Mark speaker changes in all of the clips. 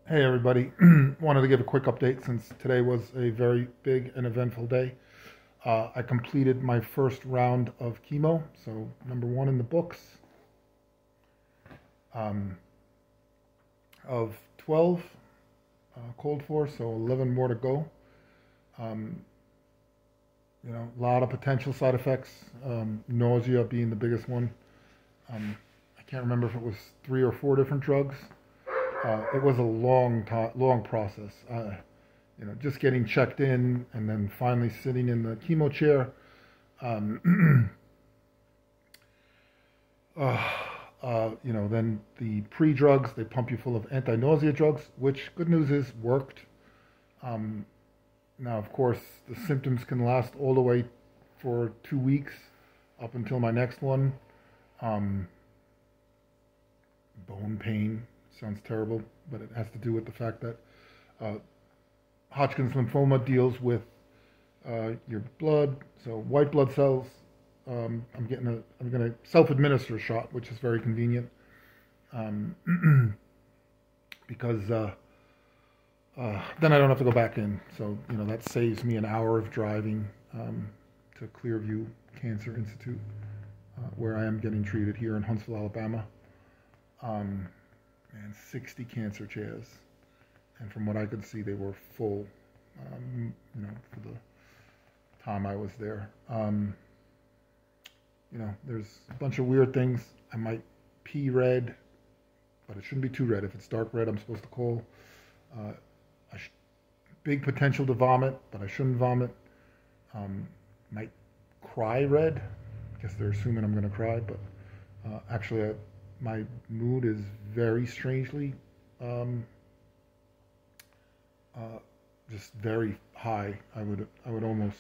Speaker 1: Hey everybody, wanted to give a quick update since today was a very big and eventful day. I completed my first round of chemo, so number one in the books, um, of 12 called for, so 11 more to go. Um, a lot of potential side effects, nausea being the biggest one. I can't remember if it was 3 or 4 different drugs. It was a long process. Just getting checked in and then finally sitting in the chemo chair. Um, then the pre-drugs, they pump you full of anti-nausea drugs, which, good news is, worked. Um, Now, of course, the symptoms can last all the way for 2 weeks up until my next one. Um, Bone pain sounds terrible, but it has to do with the fact that uh, Hodgkin's lymphoma deals with your blood, so white blood cells. I'm going to self-administer a shot, which is very convenient, because then I don't have to go back in. So that saves me an hour of driving to Clearview Cancer Institute, where I am getting treated here in Huntsville, Alabama, and 60 cancer chairs. And from what I could see, they were full, for the time I was there. There's a bunch of weird things. I might pee red, but it shouldn't be too red. If it's dark red, I'm supposed to call. Big potential to vomit, but I shouldn't vomit. Might cry red. I guess they're assuming I'm going to cry, but actually, my mood is very strangely just very high. I would almost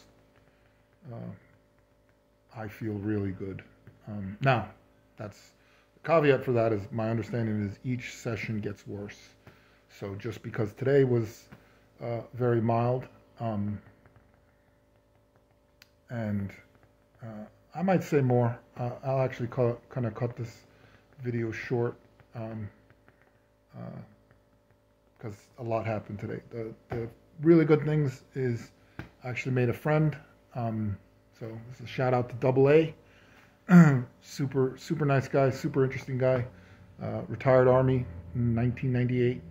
Speaker 1: I feel really good. Now, that's the caveat for that is my understanding is each session gets worse. So just because today was very mild, and I might say more. I'll actually kind of cut this video short because a lot happened today. The really good things is I actually made a friend. So this is a shout out to Double A. Super nice guy, super interesting guy. Retired Army in 1998.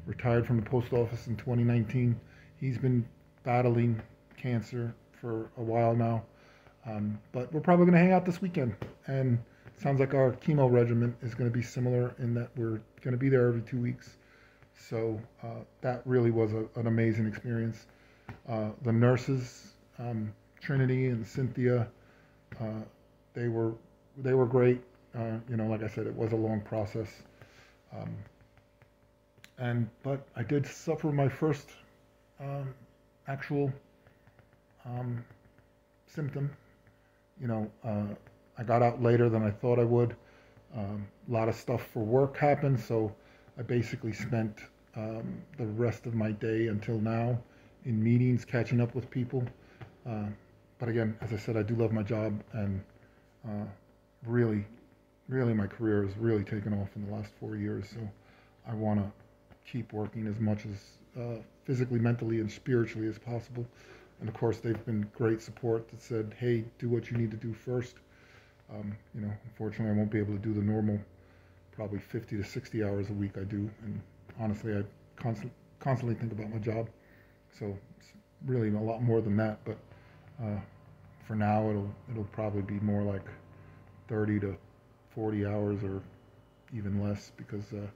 Speaker 1: Retired from the post office in 2019. He's been battling cancer for a while now. But we're probably going to hang out this weekend. And it sounds like our chemo regimen is going to be similar in that we're going to be there every 2 weeks. So that really was an amazing experience. The nurses, Trinity and Cynthia, they were great. Like I said, it was a long process. But I did suffer my first actual symptom. I got out later than I thought I would. A lot of stuff for work happened, so I basically spent the rest of my day until now in meetings, catching up with people. But again, as I said, I do love my job, and really my career has really taken off in the last 4 years. So I want to keep working as much as physically, mentally, and spiritually as possible. And of course, they've been great support that said, hey, do what you need to do first. Unfortunately, I won't be able to do the normal, probably 50 to 60 hours a week I do. And honestly, I constantly think about my job. So it's really a lot more than that. But for now, it'll probably be more like 30 to 40 hours or even less because the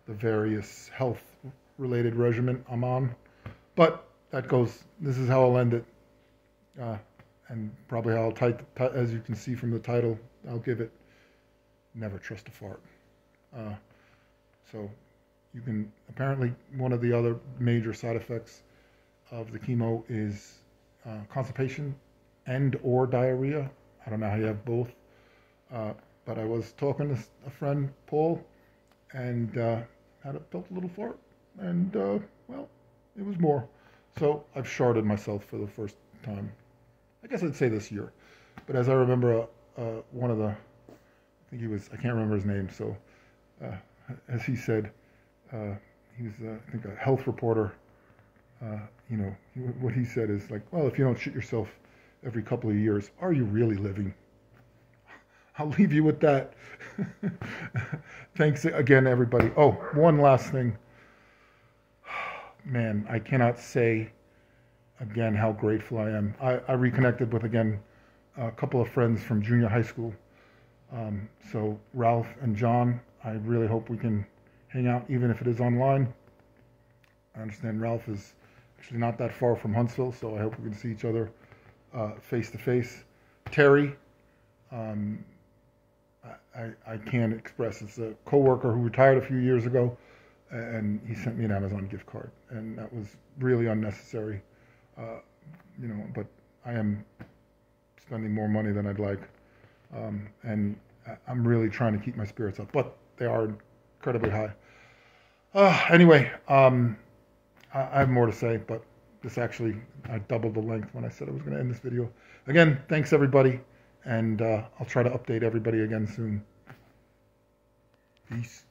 Speaker 1: various health-related regimen I'm on. But this is how I'll end it. And probably how I'll as you can see from the title, I'll give it, Never Trust a Fart. So you can, apparently one of the other major side effects of the chemo is constipation and or diarrhea. I don't know how you have both. But I was talking to a friend, Paul, and felt a little fart. And, it was more. So I've sharded myself for the first time. I guess I'd say this year. But as I remember, one of the, I can't remember his name, so as he said, was, I think, a health reporter. What he said is like, well, if you don't shoot yourself every couple of years, are you really living? I'll leave you with that. Thanks again, everybody. Oh, one last thing. Man, I cannot say again how grateful I am. I reconnected with, again, a couple of friends from junior high school. So Ralph and John, I really hope we can hang out, even if it is online. I understand Ralph is actually not that far from Huntsville, so I hope we can see each other face to face. Terry, I can't express. It's a coworker who retired a few years ago, and he sent me an Amazon gift card, and that was really unnecessary. But I am spending more money than I'd like, and I'm really trying to keep my spirits up, but they are incredibly high. Anyway, I have more to say, but I doubled the length when I said I was going to end this video. Again, thanks everybody, and I'll try to update everybody again soon. Peace.